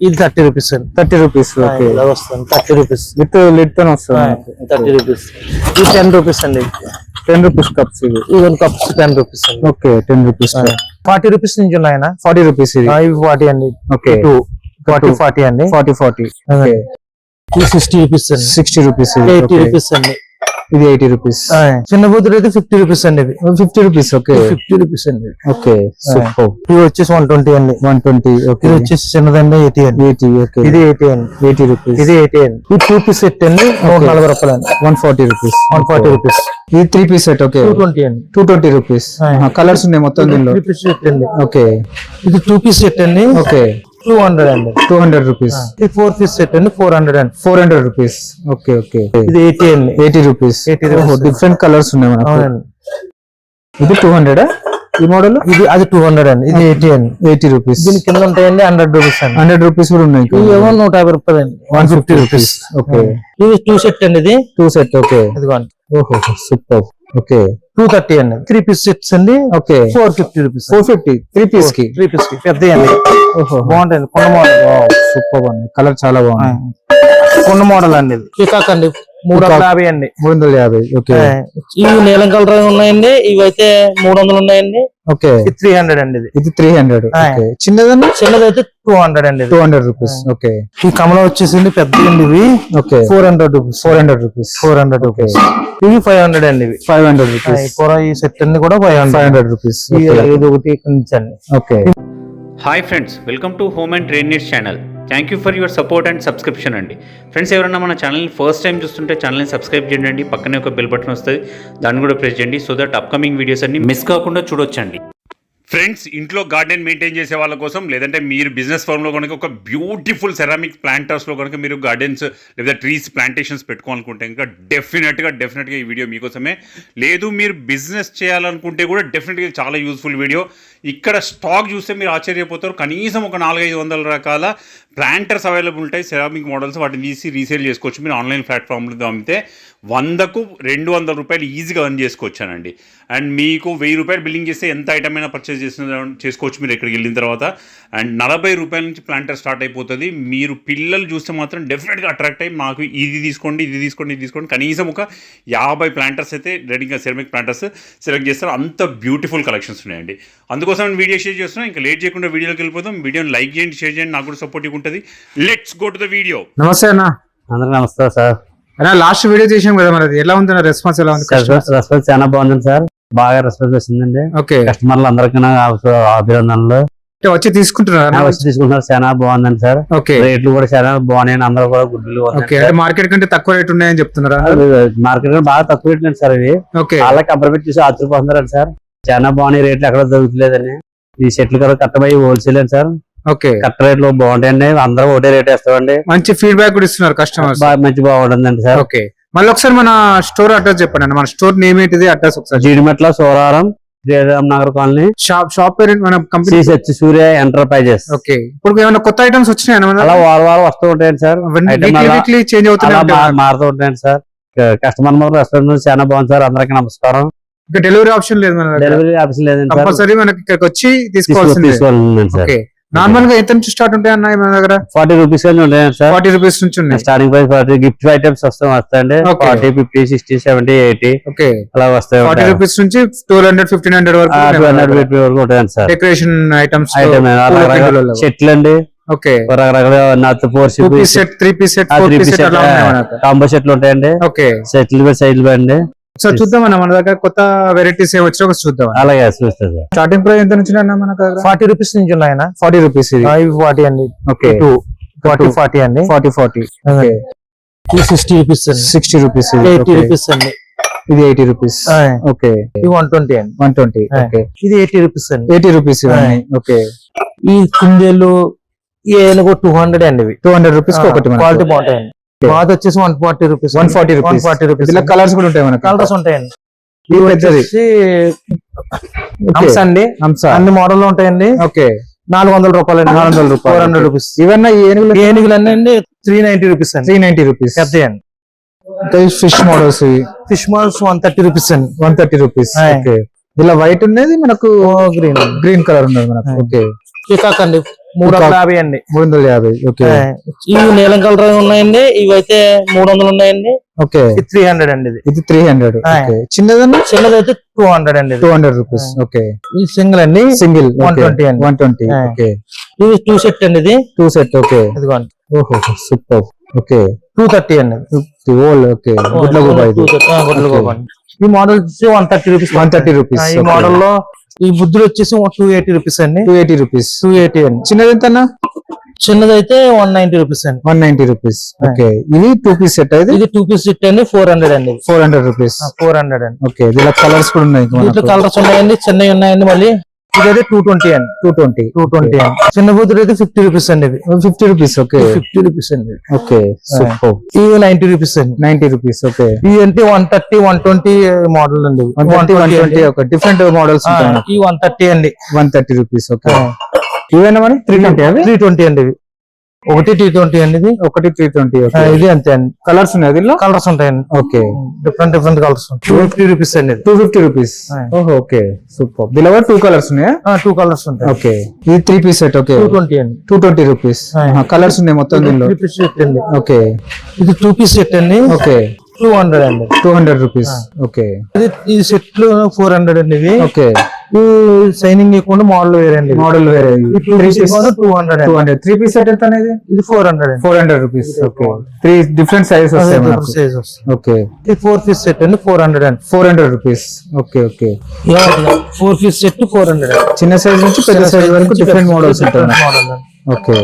ఇది 30 రూపీస్ అండి. 30 rupees. Okay, ఇలా వస్తుంది 30 రూపీస్ విత్ లిడ్ తో వస్తుంది. 30 రూపీస్. ఇది 10 రూపీస్ అండి. 10 రూపీస్ కప్స్ ఇవి. ఈవెన్ కప్స్ 10 రూపీస్ అండి. Okay, 10 rupees. 40 రూపీస్ నుంచి ఉన్నాయన. 40 రూపీస్ ఇది. ఇవి 40 అండి. ఓకే, 40 అండి. 40. ఓకే, ఇది 60 రూపీస్ అండి. 60 రూపీస్. 80 రూపీస్ అండి. ఇది 80 రూపీస్. చిన్న బూతులు అయితే 50 రూపీస్ అండి. ఇది 50 రూపీస్. ఓకే, 50 రూపీస్ అండి. Okay, super. ఇది వచ్చేసి 120 అండి. 120. ఓకే, ఇది వచ్చేసి చిన్నదండి 80 అండి. 80. ఓకే, ఇది 80 అండి. 80 రూపీస్. ఇది 80 అండి. ఇది 2 పీస్ సెట్ అండి. 140 రూపాయలు అండి. 140 రూపీస్. 140 రూపీస్. ఇది 3 పీస్ సెట్. ఓకే, 220 అండి. 220 రూపీస్. కలర్స్ ఉన్నాయి మొత్తం దీనిలో. 3 పీస్ సెట్ అండి. ఓకే, ఇది 2 పీస్ సెట్ అండి. ఓకే, 200 అండి. 200 రూపీస్. ఇది 4 పీస్ సెట్ అండి. 400 అండి. 400 రూపీస్. Okay, okay. ఇది 80 అండి. 80 రూపీస్. 80 రూపీస్. డిఫరెంట్ కలర్స్ ఉన్నాయి మనకు. అవునండి. ఇది 200 ఈ మోడల్. ఇది అది 200 అండి. ఇది 80 అండి. 80 రూపీస్. దీని కింద ఉంటాయండి 100 రూపీస్ అండి. 100 రూపీస్ కూడా ఉన్నాయి. ఇవి ఏమో 150 రూపాయలు అండి. 150 రూపీస్. ఓకే, ఇది 2 సెట్ అండి. ఇది 2 సెట్. ఓకే, ఇదిగోండి. ఓహో సూపర్. ఓకే, 230 అండి. 3 పీస్ సెట్స్ అండి. Okay, 450 rupees. 450 3 పీస్ కి. 3 పీస్ కి పెద్ద అండి. ఓహో, బాగుంటాయండి. కొండ మోడల్. సూపర్ అండి. కలర్ చాలా బాగుంది. కొండ మోడల్ అండి. ఇది పికాక్ అండి. 350 అండి. 350. ఓకే, ఇవి నీలం కలర్ ఉన్నాయండి. ఇవి అయితే 300 ఉన్నాయండి. ఓకే, ఇది 300 అండి. ఇది 300. ఓకే, చిన్నదన్నా. చిన్నదైతే 200 అండి. 200 రూపీస్. ఓకే, ఈ కమలం వచ్చేసింది పెద్ద అండి. ఇవి ఓకే, 400 రూపీస్. 400 రూపీస్. 400 రూపీస్. ఇవి 500 అండి. ఇవి 500 రూపీస్. ఈ సెట్ అన్ని కూడా 500 రూపీస్. ఇది ఒకటి ఇక్కడ నుంచి అండి. Okay, hi friends, welcome to home and trade needs channel. Thank you for your support and subscription అండి. ఫ్రెండ్స్, ఎవరైనా మన ఛానల్ని ఫస్ట్ టైం చూస్తుంటే ఛానల్ని సబ్స్క్రైబ్ చేయండి. పక్కనే ఒక బెల్ బటన్ వస్తుంది, దాన్ని కూడా ప్రెస్ చేయండి. సో దట్ అప్కమింగ్ వీడియోస్ అన్ని మిస్ కాకుండా చూడొచ్చండి. ఫ్రెండ్స్, ఇంట్లో గార్డెన్ మెయింటైన్ చేసే వాళ్ళ కోసం, లేదంటే మీరు బిజినెస్ ఫార్మ్లో కనుక ఒక బ్యూటిఫుల్ సెరామిక్ ప్లాంటర్స్లో కనుక మీరు గార్డెన్స్ లేదా ట్రీస్ ప్లాంటేషన్స్ పెట్టుకోవాలనుకుంటే ఇంకా డెఫినెట్గా ఈ వీడియో మీకోసమే. లేదు, మీరు బిజినెస్ చేయాలనుకుంటే కూడా డెఫినెట్గా చాలా యూస్ఫుల్ వీడియో. ఇక్కడ స్టాక్ చూస్తే మీరు ఆశ్చర్యపోతారు. కనీసం ఒక 400-500 రకాల ప్లాంటర్స్ అవైలబుల్ ఉంటాయి, సెరామిక్ మోడల్స్. వాటిని తీసి రీసేల్ చేసుకోవచ్చు. మీరు ఆన్లైన్ ప్లాట్ఫామ్లో అమ్మితే 100కు 200 రూపాయలు ఈజీగా ఎర్న్ చేసుకోవచ్చానండి. అండ్ మీకు 1000 రూపాయలు బిల్లింగ్ చేస్తే ఎంత ఐటమ్ అయినా పర్చేస్ చేసుకోవచ్చు మీరు ఇక్కడికి వెళ్ళిన తర్వాత. అండ్ 40 రూపాయల నుంచి ప్లాంటర్ స్టార్ట్ అయిపోతుంది. మీరు పిల్లలు చూస్తే మాత్రం డెఫినెట్గా అట్రాక్ట్ అయ్యి మాకు ఇది తీసుకోండి, ఇది తీసుకోండి, ఇది తీసుకోండి. కనీసం ఒక 50 ప్లాంటర్స్ అయితే రెడీగా సెరామిక్ ప్లాంటర్స్ సెలెక్ట్ చేస్తారు. అంత బ్యూటిఫుల్ కలెక్షన్స్ ఉన్నాయండి. అందుకోసం వీడియో షేర్ చేస్తున్నాం. ఇంకా లేట్ చేయకుండా వీడియోకి వెళ్ళిపోతాం. వీడియోని లైక్ చేయండి, షేర్ చేయండి, నాకు కూడా సపోర్టివ్ ఉంటుంది. Let's go to the video. నమస్తే అన్న. అందరికి నమస్తే సార్. లాస్ట్ వీడియో చేసాం కదా, మరి ఎలా ఉంది రెస్పాన్స్? ఎలా ఉంది? రెస్పాన్స్ చాలా బాగుంది సార్. బాగా రెస్పాన్స్ వస్తుందండి. ఓకే, కస్టమర్లు అందరికీ అభినందనలు. వచ్చి తీసుకుంటున్నారు. వచ్చి తీసుకుంటున్నారు. చాలా బాగుందండి సార్. ఓకే, రేట్లు కూడా చాలా బాగున్నాయండి. అందరూ కూడా గుడ్లు. ఓకే, మార్కెట్ కంటే తక్కువ రేట్ ఉన్నాయని చెప్తున్నారా? మార్కెట్ బాగా తక్కువ రేట్లు అండి సార్. ఇవి ఓకే, అలా కంపేర్ చూసి ఆశ్చర్యపోతున్నారండి సార్. చాలా బాగున్నాయి. రేట్లు ఎక్కడ దొరుకుతలేదని. ఈ సెట్లు కూడా కట్టబోయి హోల్సేల్ అండి సార్. ఓకే, కట్ట రేట్లు బాగుంటాయండి. అందరూ ఒకటే రేట్ వేస్తామండి. మంచి ఫీడ్బ్యాక్ కూడా ఇస్తున్నారు కస్టమర్స్. మంచి బాగుంటుందండి సార్. ఓకే, మళ్ళీ ఒకసారి మన స్టోర్ అడ్రస్ చెప్పండి అన్న. మన స్టోర్ నేమ్ ఏంటిది? అడ్రస్ ఒకసారి. జీడిమెట్ల సోరారం నగర్ కాలనీ. షాప్ పేరు మన కంపెనీ సూర్య ఎంటర్ప్రైజెస్. ఓకే, ఇప్పుడు ఏమైనా కొత్త ఐటమ్స్ వచ్చినాయి? అలా వారం వస్తూ ఉంటాయండి సార్. చేంజ్ అవుతున్నాయి, మారుతూ ఉంటాయండి సార్. కస్టమర్ రెస్పాన్స్ చాలా బాగుంది సార్. అందరికీ నమస్కారం. ఇంకా డెలివరీ ఆప్షన్ లేదు మన దగ్గర. డెలివరీ ఆప్షన్ లేదండి. కంపల్సరీ మనకి ఇక్కడికి వచ్చి తీసుకోవాల్సిందే. ఓకే, నార్మల్ గా ఎంత నుంచి స్టార్ట్ ఉంటాయి అన్న మన దగ్గర? 40 రూపీస్ ఉంటాయండి సార్. 40 రూపీస్ నుంచి ఉన్నాయి స్టార్టింగ్ ప్రైస్. 40 గిఫ్ట్ ఐటమ్స్ వస్తాయండి. 40, 50, 60, 70, 80 ఓకే అలా వస్తాయి. 40 రూపీస్ నుంచి 200, 1500 వరకు 200 వరకు ఉంటాయండి సార్. డెకరేషన్ ఐటమ్స్, చెట్లు అండి. ఓకే, నత్ 4 piece set, 3 piece set, 4 piece set అలా ఉన్నాయి మనకు. కాంబో సెట్లు ఉంటాయండి. ఓకే, సెట్లు సైడ్లు అండి. సార్ చూద్దాం అన్న, మన దగ్గర కొత్త వెరైటీస్ ఏమి వచ్చా చూద్దాం. అలాగే చూస్తారు. స్టార్టింగ్ ప్రైస్ ఎంత నుంచి అన్న మన దగ్గర? 40 రూపీస్ నుంచి ఉన్నాయన. 40 రూపీస్. ఇవి 40 అండి. ఓకే, 40 అండి. 40. ఓకే, ఇది 60 రూపీస్ అండి. 60 రూపీస్. 80 రూపీస్ అండి. ఇది 80 రూపీస్. ఓకే, ఇది 120 అండి. 120. ఓకే, ఇది 80 రూపీస్ అండి. 80 రూపీస్. ఓకే, ఈ కుందేలు ఏనుగు 200 అండి. ఇవి 200 రూపీస్ ఒకటి. క్వాలిటీ బాగుంటాయండి. బాగా వచ్చేసి 140 రూపీస్. 140 రూపీస్. ఇలా కలర్స్ కూడా ఉంటాయి మనకి. కలర్స్ ఉంటాయండి. ఇవి పెద్దది హంస అండి. అన్ని మోడల్ ఉంటాయండి. ఓకే, 400 రూపాయలు. 400 రూపాయలు. 400 రూపీస్. ఇవన్నీ ఏనుగులు అన్నీ 390 రూపీస్ అండి. 390 రూపీస్. పెద్ద అండి. Fish models. Fish models 130 rupees అండి. 130 రూపీస్. ఓకే, ఇలా వైట్ ఉన్నది మనకు గ్రీన్ కలర్ ఉన్నది మనకు. ఓకే, పికాక్ అండి. 350 అండి. 350. ఓకే. ఇవి నీలం కలర్ ఉన్నాయండి. ఇవి అయితే 300 ఉన్నాయండి. ఓకే. 300 అండి. ఇది 300. ఓకే. చిన్నదన్నా? చిన్నదైతే 200 అండి. 200 రూపీస్. ఓకే. ఇది సింగిల్ అండి. సింగిల్ 120 అండి. 120. ఓకే. ఇది 2 సెట్ అండి. ఇది 2 సెట్. ఓకే. ఇదిగోండి. ఓహో సూపర్. ఓకే. 230 అండి. ఓల్. ఓకే. గుడ్లగూబ ఇది. గుడ్లగూబ అండి. ఈ మోడల్ వచ్చి 130 రూపీస్. 130 రూపీస్. ఈ మోడల్ లో ఈ బుద్ధులు వచ్చేసి 280 రూపీస్ అండి. 280 రూపీస్. 280 అండి. చిన్నది ఎంతన్నా? చిన్నదైతే 190 రూపీస్ అండి. 190 రూపీస్. ఓకే. ఇది 2 పీస్ సెట్. ఇది 2 పీస్ సెట్ అండి. 400 అండి. 400 రూపీస్. 400 అండి. ఓకే. దీనిలో కలర్స్ కూడా ఉన్నాయి. దీంట్లో కలర్స్ ఉన్నాయండి. చిన్నవి ఉన్నాయండి. మళ్ళీ ఇదైతే 220 అండి. 220 అండి. చిన్న బుద్ధులు అయితే 50 రూపీస్ అండి. ఇవి 50 రూపీస్. ఓకే. 50 రూపీస్ అండి. ఓకే. సూపర్. ఇవి 90 రూపీస్ అండి. 90 రూపీస్. ఓకే. ఇవి అంటే 130 120 మోడల్ అండి. 120 ఒక డిఫరెంట్ మోడల్స్ ఉంటాయి. ఈ 130 అండి. 130 రూపీస్. ఓకే. ఇవేనా మరి 320 అవి? 320 అండి. ఇవి ఒకటి 320 అండి. ఇది ఒకటి 320. ఓకే. ఇది అంతే అండి. కలర్స్ ఉన్నాయి దీనిలో? కలర్స్ ఉంటాయండి. ఓకే. Different colours. 250 రూపీస్ అండి. 250 రూపీస్. ఓహో. ఓకే. సూపర్. దీనిలో 2 కలర్స్ ఉన్నాయా? 2 కలర్స్ ఉంటాయి. ఓకే. ఇది 3 పీస్ సెట్. ఓకే. 220 అండి. 220 రూపీస్. కలర్స్ ఉన్నాయి మొత్తం దీనిలో. 3 పీస్ సెట్ అండి. ఓకే. ఇది 2 పీస్ సెట్ అండి. ఓకే. 200 అండి. 200 రూపీస్. ఓకే. ఈ సెట్ లో 400 అండి. ఇవి ఓకే. ఈ సైనింగ్ లేకుండా మోడల్ వేరే అండి. మోడల్ వేరే. 3 పీస్ 200 200. 3 పీస్ సెట్ ఎంత అనేది? ఇది 400 అండి. 400 రూపీస్. ఓకే. 3 డిఫరెంట్ సైజెస్ వస్తాయి మనకు. సైజ్ వస్తుంది. ఓకే. ఇది 4 పీస్ సెట్ అండి. 400 అండి. 400 rupees. Okay. Okay. 4 piece set 400 అండి. చిన్న సైజ్ నుంచి పెద్ద సైజ్ వరకు డిఫరెంట్ మోడల్స్ ఉంటాయి. మోడల్ అండి. ఓకే.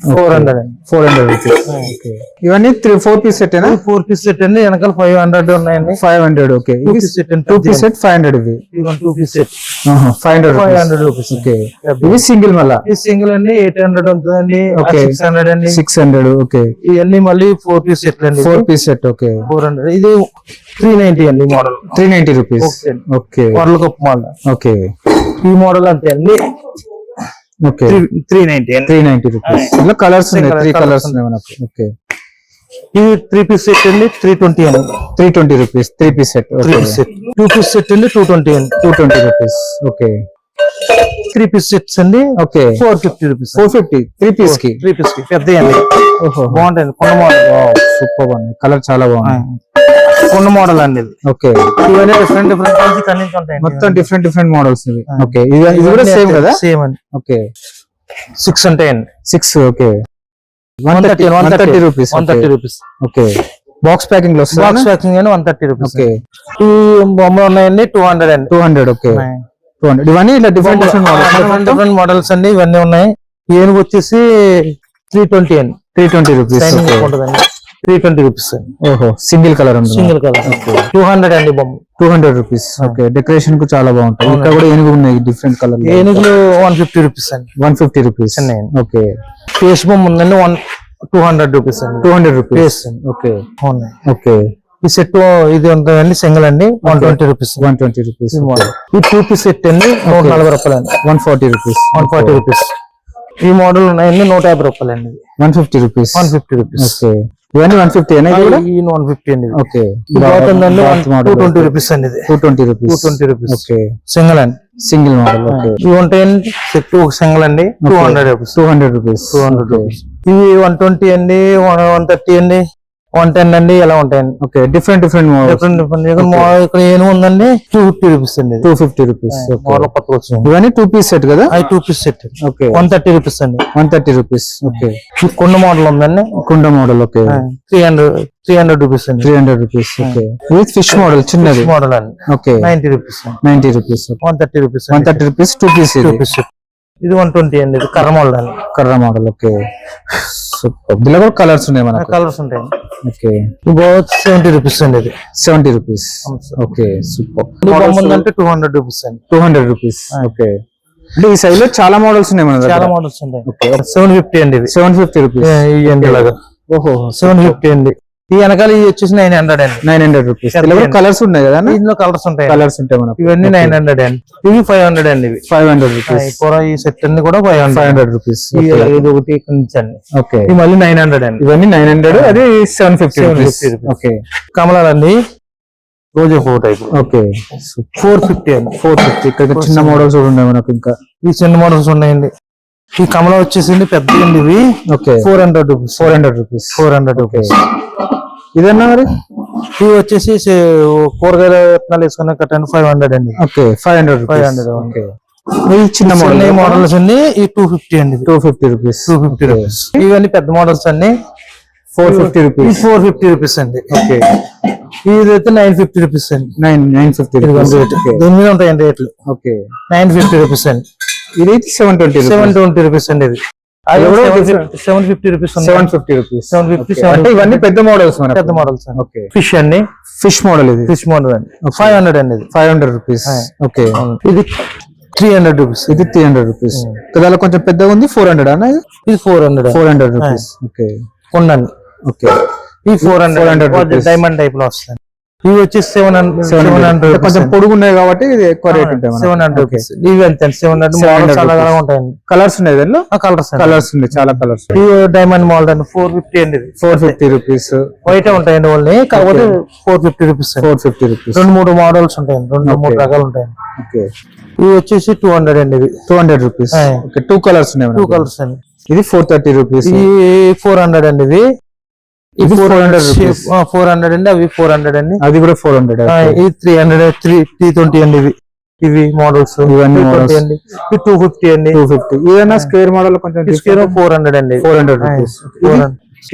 400 అండి. 400 రూపీస్. ఓకే. ఇవన్నీ 4 పీస్ సెట్ ఏనా? 4 పీస్ సెట్ అండి. వెనకాల 500 ఉన్నాయండి. 500. ఓకే. 2 పీస్ సెట్ అండి. 2 పీస్ సెట్ 500 ఇవి. ఇది 2 పీస్ సెట్ 500 రూపీస్. ఓకే. ఇవి సింగిల్ మళ్ళా? ఈ సింగిల్ అండి 800 ఉంటుందండి. ఓకే. 600 అండి. 600. ఓకే. ఇవన్నీ మళ్ళీ 4 పీస్ సెట్ అండి. 4 పీస్ సెట్. ఓకే. 400. ఇది 390 అండి. Model 390 rupees. Okay. World cup model. Okay. ఈ మోడల్ అంతే అండి. ఓకే. 390 అండి. 390 రూపీస్. ఇలా కలర్స్ ఉన్నాయి. 3 కలర్స్ ఉన్నాయి మనకు. ఓకే. ఇది 3 పీస్ సెట్ అండి. 320 అండి. 320 rupees. 3 piece set. 3 piece set. 2 piece set అండి. 220 అండి. 220 రూపీస్. ఓకే. 3 పీస్ సెట్స్ అండి. ఓకే. 450 రూపీస్. 450. 3 పీస్ కి. 3 పీస్ కి పెద్ద అండి. ఓహో. బాగుంటుంది. కొండ మోడల్. సూపర్ బాగుంది. కలర్ చాలా బాగుంది. కొండ మోడల్ అండి. ఇది ఓకే. ఇవన్నీ డిఫరెంట్ కలర్స్ ఉంటాయి. మొత్తం డిఫరెంట్ మోడల్స్ ఇవి. ఓకే. ఇది కూడా సేమ్ కదా? సేమ్ అండి. ఓకే. 6 ఉంటాయండి. 6. Okay. 130 rupees. 130 rupees. Okay. Box packing లో వస్తుంది. బాక్స్ ప్యాకింగ్ అని 130 రూపీస్. ఓకే. ఈ బొమ్మలు ఉన్నాయండి. 200 అండి. 200. ఓకే. 200. ఇవన్నీ ఇలా డిఫరెంట్ మోడల్స్ అండి. ఇవన్నీ ఉన్నాయి. ఏనుగు వచ్చేసి 320 అండి. 320 రూపీస్. 320 రూపీస్ అండి. ఓహో. సింగిల్ కలర్ ఉంది. Single colour. 200 అండి బొమ్మ. 200 రూపీస్. ఓకే. డెకరేషన్ కు చాలా బాగుంటాయి. ఇక్కడ కూడా ఏనుగు ఉన్నాయి డిఫరెంట్ కలర్. ఏనుగులు 150 రూపీస్ అండి. 150 రూపీస్. ఓకే. ఫేస్ బొమ్మ ఉందండి. 200 రూపీస్ అండి. 200 రూపీస్. ఓకే. ఉన్నాయి. ఓకే. ఈ సెట్ ఇది ఉంటుందండి. సింగిల్ అండి. 120 రూపీస్. 120 రూపీస్. ఈ 2 పీస్ సెట్ అండి. 140 రూపాయలు అండి. 140 రూపీస్. 140 రూపీస్. ఈ మోడల్ ఉన్నాయండి. 150 రూపాయలు అండి. 150 రూపీస్. 150 రూపీస్. ఓకే. ఇవన్నీ 150 అయినా కూడా? ఈ 150 అండి. ఓకే. 220 రూపీస్ అండి. ఇది 220 రూపీస్. 220 రూపీస్. ఓకే. సింగిల్ అండి. Single model. ఓకే. ఇవి ఉంటాయండి. సెట్ ఒక సింగిల్ అండి. 200 రూపీస్. 200 రూపీస్. 200 రూపీస్. ఇవి 120 అండి. 130 అండి. 110 అండి. ఇలా ఉంటాయండి. ఓకే. Different model. ఇక్కడ ఏనుగు ఉందండి. 250 రూపీస్ అండి. 250 రూపీస్. మోడల్ కొత్త వచ్చింది. ఇవన్నీ 2 పీస్ సెట్ కదా? 2 పీస్ సెట్. ఓకే. 130 రూపీస్ అండి. 130 రూపీస్. ఓకే. ఈ కుండ మోడల్ ఉందండి. కుండ మోడల్. ఓకే. 300 రూపీస్ అండి. 300 రూపీస్. ఓకే. ఇది ఫిష్ మోడల్ చిన్నది. మోడల్ అండి. Okay. 90 rupees. 90 rupees. 130 rupees. 130 rupees. 2 piece. 2 piece. ఇది 120 అండి. ఇది కర్ర మోడల్ అండి. కర్ర మోడల్. ఓకే. సూపర్. దీనిలో కూడా కలర్స్ ఉన్నాయి మనకు. కలర్స్ ఉంటాయండి. ఓకే. ఇది 70 రూపీస్ అండి. ఇది 70 రూపీస్. ఓకే. సూపర్. బొమ్మ ఉందంటే 200 రూపీస్ అండి. 200 రూపీస్. ఓకే. అంటే ఈ సైజ్ లో చాలా మోడల్స్ ఉన్నాయి మన దగ్గర. చాలా మోడల్స్ ఉంటాయి. ఓకే. 750 అండి. ఇది 750 రూపీస్. ఇవ్వండి ఇలాగా. ఓహో. 750 అండి. ఈ వెనకాల ఇది వచ్చేసి 900 అండి. 900 రూపీస్. ఇలా కలర్స్ ఉన్నాయి కదా? ఇందులో కలర్స్ ఉంటాయి. కలర్స్ ఉంటాయి మనకు. ఇవన్నీ 900 అండి. ఇవి 500 అండి. ఇవి 500 రూపీస్. ఈ సెట్ అన్ని కూడా 500 రూపీస్. ఇది ఒకటి ఇక్కడ నుంచి అండి. ఓకే. ఇది మళ్ళీ 900 అండి. ఇవన్నీ 900. అది 750 రూపీస్. ఓకే. కమలాలండి. రోజా ఫోర్ టైప్ ఓకే 450 అండి. 450. ఇక్కడ చిన్న మోడల్స్ కూడా ఉన్నాయి మనకు ఇంకా. ఈ చిన్న మోడల్స్ ఉన్నాయండి. ఈ కమలం వచ్చేసింది పెద్ద అండి ఇవి. Okay 400 rupees. 400 రూపీస్. 400 రూపీస్. ఇదన్నా మరి ఇవి వచ్చేసి కూరగాయల విత్తనాలు వేసుకున్న కట్టండి 500 అండి. ఓకే 500 500. ఓకే. ఈ చిన్న మోడల్ మోడల్స్ అన్ని ఈ 250 అండి. 250 రూపీస్. 250 రూపీస్. ఇవన్నీ పెద్ద మోడల్స్ అన్ని 450 రూపీస్. 450 రూపీస్ అండి. ఓకే. ఇదైతే 950 రూపీస్ అండి. 950 రూపీస్. దీని మీద ఉంటాయండి రేట్లు. ఓకే 950 రూపీస్ అండి. ఇది 720 720 రూపీస్ అండి. ఇది 750 రూపీస్. 750 రూపీస్. 750. అంటే ఇవన్నీ పెద్ద మోడల్స్ మన పెద్ద మోడల్స్ అండి. ఓకే. ఫిష్ అండి. ఫిష్ మోడల్ ఇది. ఫిష్ మోడల్ అండి. 500 అండి. ఇది 500 రూపీస్. ఓకే. ఇది 300 రూపీస్. ఇది 300 రూపీస్. దానిలో కొంచెం పెద్దగా ఉంది 400 అన్న. ఇది 400. 400 రూపీస్. ఓకే. ఉండండి. ఓకే. ఈ 400 రూపీస్. డైమండ్ టైప్ లో వస్తాయి. ఇవి వచ్చి 700 కొంచెం పొడుగు ఉన్నాయి కాబట్టి ఇది ఎక్కువ రేట్ ఉంటాయి. 700 రూపీస్. ఇవి అంతే 700 మోడల్స్ అలాగా ఉంటాయండి. కలర్స్ ఉన్నాయి దానిలో. కలర్స్ కలర్స్ ఉన్నాయి, చాలా కలర్స్. ఇవి డైమండ్ మోడల్ అండి. 450 అండి. 450 రూపీస్. వైట్ ఉంటాయండి ఓన్లీ. కాకపోతే 450 రూపీస్. 450 రూపీస్. 2-3 మోడల్స్ ఉంటాయండి. 2-3 రకాలు ఉంటాయండి. ఓకే. ఇవి వచ్చేసి 200 అండి. ఇవి 200 రూపీస్. ఓకే. 2 కలర్స్ ఉన్నాయి. 2 కలర్స్ అండి. ఇది 430 రూపీస్. ఇది 400 అండి. ఇది 400 రూపీస్. 400 అండి. అవి 400 అండి. అది కూడా 400. ఇది 300 320 అండి. ఇవి మోడల్స్ ఇవన్నీ మోడల్స్ అండి. ఇది 250 అండి. 250. ఇదైనా స్క్వేర్ మోడల్ కొంచెం స్క్వేర్ 400 అండి. 400 రూపీస్.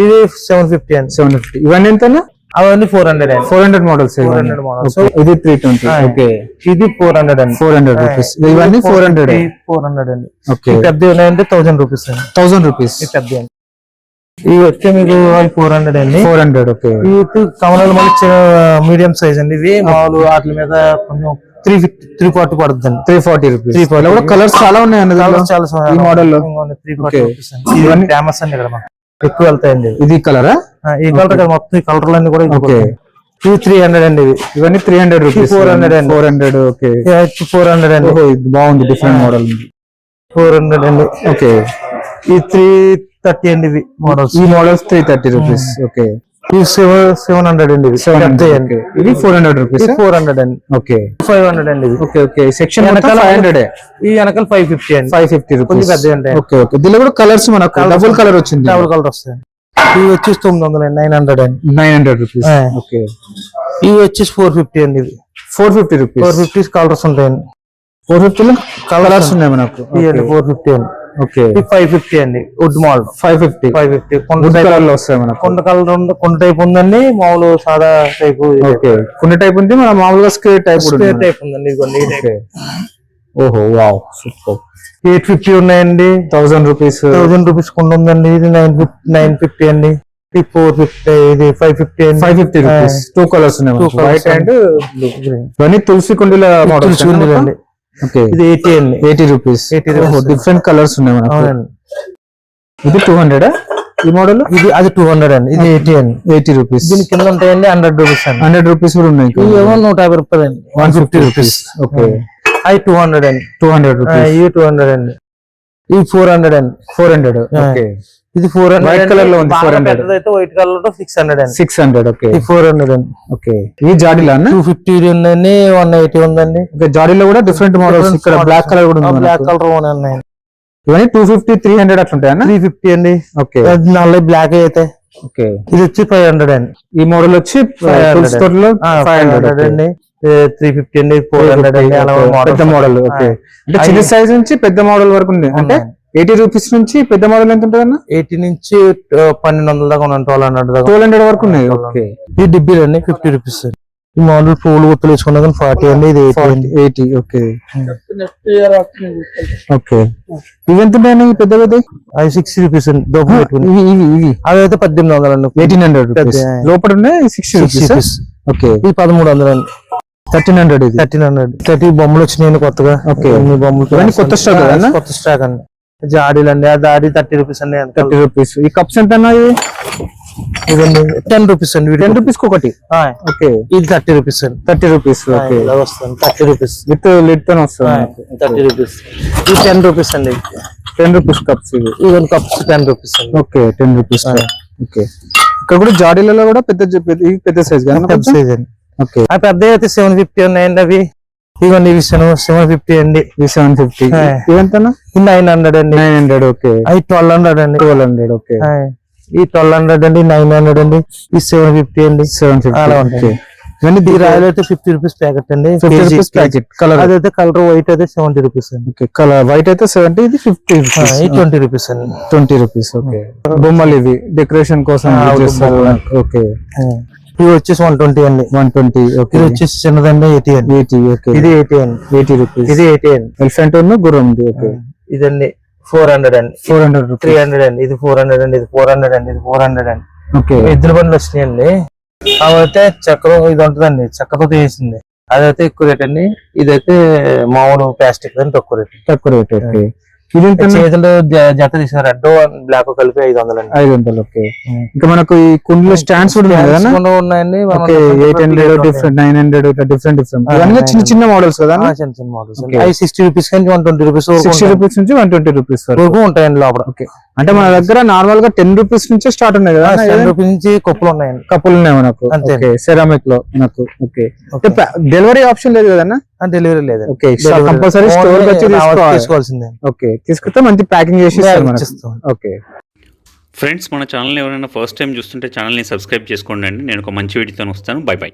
ఇది 750 అండి. 750. ఇవన్నీ ఎంతనా? అవన్నీ 400 అండి. 400 మోడల్స్. 400 మోడల్స్. ఇది 320. ఓకే. ఇది 400 అండి. 400 రూపీస్. ఇవన్నీ 400. 400 అండి. ఓకే. పెద్ద ఉన్నాయంటే 1000 రూపీస్ అండి. 1000 రూపీస్. ఈ పెద్ద అండి. ఇవి వచ్చే మీకు 400 అండి. 400. ఓకే. ఇవి కమలాలు మళ్ళీ మీడియం సైజ్ అండి. ఇవి మామూలు వాటి మీద కొంచెం 340 పడుతుంది అండి. 340 రూపీస్. కూడా కలర్స్ చాలా ఉన్నాయి అన్నది. చాలా ఈ మోడల్ లో 340 రూపీస్ అండి. ఇవన్నీ ఫేమస్ అండి. ఇక్కడ మనకు ఎక్కువ వెళ్తాయండి. ఇది కలరా? ఈ కలర్ కదా మొత్తం. ఈ కలర్లు అన్ని కూడా ఓకే. ఇవి 300 అండి. ఇవన్నీ 300 రూపీస్. 400 అండి. 400. ఓకే. 400 అండి. ఇది బాగుంది, డిఫరెంట్ మోడల్ ఉంది. 400 అండి. ఓకే. ఈ 330 అండి. ఇవి మోడల్స్. ఈ మోడల్స్ 330 రూపీస్. ఓకే. ఇవి 700 అండి. ఇవి 700 అండి. ఇది 400 రూపీస్. 400 అండి. ఓకే. 500 అండి. ఇవి ఓకే. ఓకే. సెక్షన్ వెనకాల 500. ఈ వెనకాల 550 అండి. 550 రూపీస్. కొంచెం పెద్దవి ఉంటాయి. ఓకే. ఓకే. దీనిలో కూడా కలర్స్ మనకు డబుల్ కలర్ వచ్చింది. డబుల్ కలర్ వస్తాయి. ఇవి వచ్చేసి 900 అండి. 900 అండి. 900 రూపీస్. ఓకే. ఇవి వచ్చేసి 450 అండి. ఇవి 450 రూపీస్. 450 కలర్స్ ఉంటాయండి. 450 లో కలర్స్ ఉన్నాయి మనకు. ఇవి 450 అండి. ఓకే. ఇది 550 అండి. Would model 550. 550. వుడ్ కలర్ లో వస్తాయి మనకు. కొండ కలర్ కొండ టైప్ ఉందండి. మామూలు సాదా టైప్. ఓకే. కొన్ని టైప్ ఉంది, మన మామూలుగా స్క్వేర్ టైప్ కూడా ఉంది. టైప్ ఉందండి. ఇదిగోండి ఈ టైప్. ఓహో వావ్ సూపర్. 850 ఉన్నాయండి. 1000 రూపీస్. 1000 రూపీస్ కొండ ఉందండి. ఇది 950 అండి. ఇది 450. ఇది 550 అండి. 550 రూపీస్. 2 కలర్స్ ఉన్నాయి మనకు, వైట్ అండ్ ఇవన్నీ తులసి కుండీల మోడల్స్ అండి. ఓకే. ఇది 80 అండి. 80 రూపీస్. 80 రూపీస్. డిఫరెంట్ కలర్స్ ఉన్నాయి మనకు. అవునండి. ఇది 200 ఈ మోడల్. ఇది అది 200 అండి. ఇది 80 అండి. 80 రూపీస్. దీని కింద ఉంటాయండి 100 రూపీస్ అండి. 100 రూపీస్ కూడా ఉన్నాయి. ఇవి ఏమో 150 రూపాయలు అండి. 150 రూపీస్. ఓకే. అవి 200 అండి. 200 రూపీస్. ఇవి 200 అండి. ఇవి 400 అండి. 400. ఓకే. ఇది 400. వైట్ కలర్ లో ఉంది. 400 అయితే వైట్ కలర్ లో 600 అండి. 600. ఓకే. ఇది 400 అండి. ఓకే. ఈ జాడీలో అన్న 250 ఉందండి. 180 ఉందండి. ఓకే. జాడీలో కూడా డిఫరెంట్ మోడల్స్. ఇక్కడ బ్లాక్ కలర్ కూడా ఉంది. బ్లాక్ కలర్ ఉన్నాయి. ఇవన్నీ 250 300 అట్లా ఉంటాయి అన్న. 350 అండి. ఓకే. నల్ల బ్లాక్ అయితే. ఓకే. ఇది వచ్చి 500 అండి. ఈ మోడల్ వచ్చి 500 అండి. 350 అండి. 400 అండి. అలా పెద్ద మోడల్. ఓకే. అంటే చిన్న సైజ్ నుంచి పెద్ద మోడల్ వరకు ఉంది. అంటే 80 రూపీస్ నుంచి పెద్ద మోడల్ ఎంత ఉంటుంది అన్న? 80 నుంచి 1200 దాకా ఉన్నాయి. 1200 దాకా 1200 వరకు ఉన్నాయి. ఓకే. ఈ డిబ్బీలు అండి 50 రూపీస్. ఈ మోడల్ పూలు గుర్తులు వేసుకున్నా కానీ 40 అండి. ఇది 80. ఓకే. ఓకే. ఇవి ఎంత ఉంటాయన్న ఈ పెద్ద పెద్ద? అవి 60 రూపీస్ అండి. దోపు పెట్టుకుని ఇవి అవి అయితే 1800 అండి. 1800 రూపీస్. లోపల ఉన్నాయి 60 రూపీస్. ఓకే. ఇది 1300 అండి. 1300. ఇది 1300. 30 బొమ్మలు వచ్చినాయండి కొత్తగా. ఓకే. ఈ బొమ్మలు ఇవన్నీ కొత్త స్టాక్ కదా? కొత్త స్టాక్ అండి. జాడీలు అండి. ఆ జాడీ 30 రూపీస్ అండి. 30 రూపీస్. ఈ కప్స్ ఎంత అన్న? ఇదండి 10 రూపీస్ అండి. 10 రూపీస్ ఒకటి. ఓకే. ఇది 30 రూపీస్ అండి. 30 రూపీస్. ఓకే. ఇలా వస్తుంది 30 రూపీస్. విత్ లిడ్ తో వస్తుంది. 30 రూపీస్. ఇది 10 రూపీస్ అండి. 10 రూపీస్ కప్స్. ఇవన్నీ కప్స్ 10 రూపీస్ అండి. ఓకే. 10 రూపీస్. ఓకే. ఇక్కడ కూడా జాడీలలో కూడా పెద్ద పెద్ద సైజ్ కదా? పెద్ద సైజ్ అండి. ఓకే ఆ పెద్ద అయితే 750 ఉన్నాయండి అవి. ఇవన్నీ ఇవి 750 అండి. 750 ఇవెంత 900 అండి. 900 ఓకే అవి 1200 అండి. 1200 ఓకే ఈ 1200 అండి, 900 అండి, ఈ 750 అండి. 750 అలా ఓకే ఉంటాయి. ఈ రాయల్ అయితే 50 రూపీస్ ప్యాకెట్ అండి. 50 రూపీస్ ప్యాకెట్ కలర్ అదైతే కలర్ వైట్ అయితే 70 రూపీస్ అండి. ఓకే కలర్ వైట్ అయితే 70 ఇది 50 రూపీస్ ఈ 20 రూపీస్ అండి. 20 రూపీస్ ఓకే బొమ్మలు ఇవి డెకరేషన్ కోసం యూజ్ చేస్తారు ఓకే ఇవి వచ్చేసి 120 అండి. 120 ఓకే ఇది వచ్చేసి చిన్నదండి 80 అండి. 80 ఓకే ఇది 80 అండి. 80 రూపీస్ ఇది 80 అండి. ఎలిఫెంట్ ఉన్న గుర్రం ఉంది ఓకే ఇదండి 400 అండి. 400 రూపీస్ 300 అండి. ఇది 400 అండి. ఇది 400 అండి. ఇది 400 అండి. ఓకే ఎద్దుల బండ్లు వచ్చినాయండి. అవైతే చక్రం ఇది ఉంటదండి, చెక్కతో చేసింది. అదైతే ఎక్కువ రేట్ అండి. ఇదైతే మామూలు ప్లాస్టిక్ అని తక్కువ రేట్. తక్కువ రేట్ ఓకే ఇది ఎంత చేతులు జత తీసిన రెడ్ బ్లాక్ కలిపి 500 అండి. 500 ఓకే ఇంకా మనకు ఈ కుండలో స్టాండ్స్ కూడా ఉన్నాయి కదా కూడా ఉన్నాయండి. ఓకే 800 డిఫరెంట్ 900 ఇట్లా డిఫరెంట్ ఇవన్నీ చిన్న చిన్న మోడల్స్ కదా చిన్న చిన్న మోడల్స్. Okay. అవి 60 రూపీస్ నుంచి 120 రూపీస్ 60 రూపీస్ నుంచి 120 రూపీస్ వరకు ఉంటాయండి లోపల. ఓకే అంటే మన దగ్గర నార్మల్ గా 10 రూపీస్ నుంచే స్టార్ట్ ఉన్నాయి కదా 10 రూపీస్ నుంచి కప్పులు ఉన్నాయండి. కప్పులు ఉన్నాయి మనకు అంతే. ఓకే సెరామిక్ లో మనకు ఓకే డెలివరీ ఆప్షన్ లేదు కదన్నా డెలివరీ లేదు. ఓకే కంపల్సరీ స్టోర్ వచ్చి తీసుకోవాల్సిందే. ఓకే తీసుకుంటే మంచి ప్యాకింగ్ చేసి ఇస్తారు మనకు. ఇస్తాం. ఓకే ఫ్రెండ్స్ మన ఛానల్ ఎవరైనా ఫస్ట్ టైం చూస్తుంటే ఛానల్ని సబ్స్క్రైబ్ చేసుకోండి అండి. నేను ఒక మంచి వీడియోతో వస్తాను. By by.